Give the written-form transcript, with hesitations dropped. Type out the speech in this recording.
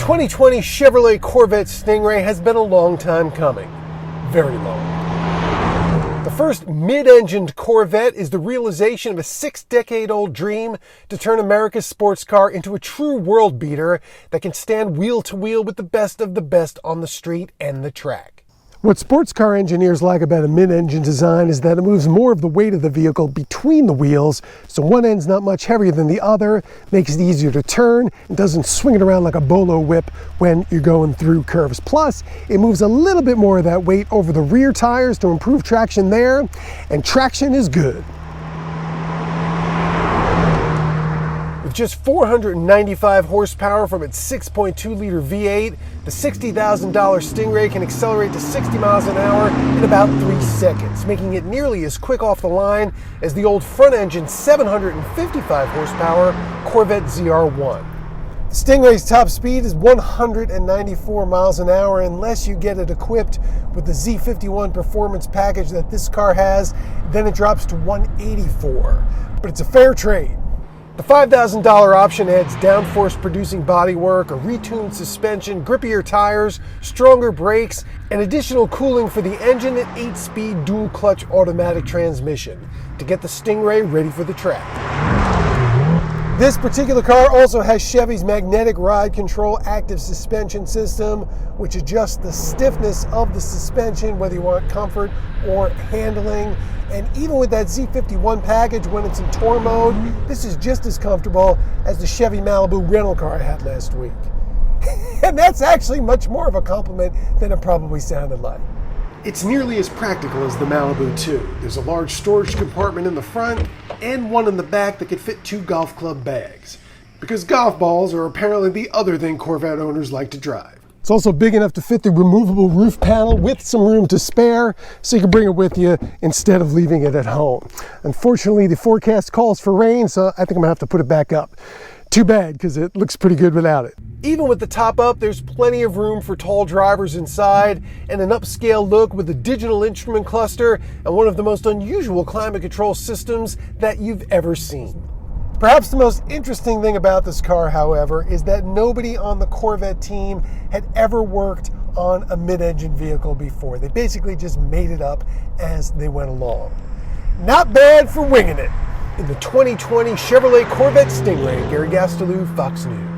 2020 Chevrolet Corvette Stingray has been a long time coming. Very long. The first mid-engined Corvette is the realization of a 6-decade-old dream to turn America's sports car into a true world beater that can stand wheel to wheel with the best of the best on the street and the track. What sports car engineers like about a mid-engine design is that it moves more of the weight of the vehicle between the wheels, so one end's not much heavier than the other, makes it easier to turn, and doesn't swing it around like a bolo whip when you're going through curves. Plus, it moves a little bit more of that weight over the rear tires to improve traction there, and traction is good. With just 495 horsepower from its 6.2-liter V8, the $60,000 Stingray can accelerate to 60 miles an hour in about 3 seconds, making it nearly as quick off the line as the old front-engine 755 horsepower Corvette ZR1. The Stingray's top speed is 194 miles an hour unless you get it equipped with the Z51 performance package that this car has, then it drops to 184. But it's a fair trade. The $5,000 option adds downforce producing bodywork, a retuned suspension, grippier tires, stronger brakes, and additional cooling for the engine and 8-speed dual clutch automatic transmission to get the Stingray ready for the track. This particular car also has Chevy's magnetic ride control active suspension system, which adjusts the stiffness of the suspension, whether you want comfort or handling. And even with that Z51 package, when it's in tour mode, this is just as comfortable as the Chevy Malibu rental car I had last week. And that's actually much more of a compliment than it probably sounded like. It's nearly as practical as the Malibu too. There's a large storage compartment in the front and one in the back that could fit 2 golf club bags. Because golf balls are apparently the other thing Corvette owners like to drive. It's also big enough to fit the removable roof panel with some room to spare, so you can bring it with you instead of leaving it at home. Unfortunately, the forecast calls for rain, so I think I'm gonna have to put it back up. Too bad, because it looks pretty good without it. Even with the top up, there's plenty of room for tall drivers inside and an upscale look with a digital instrument cluster and one of the most unusual climate control systems that you've ever seen. Perhaps the most interesting thing about this car, however, is that nobody on the Corvette team had ever worked on a mid-engine vehicle before. They basically just made it up as they went along. Not bad for winging it. In the 2020 Chevrolet Corvette Stingray, Gary Gastelou, Fox News.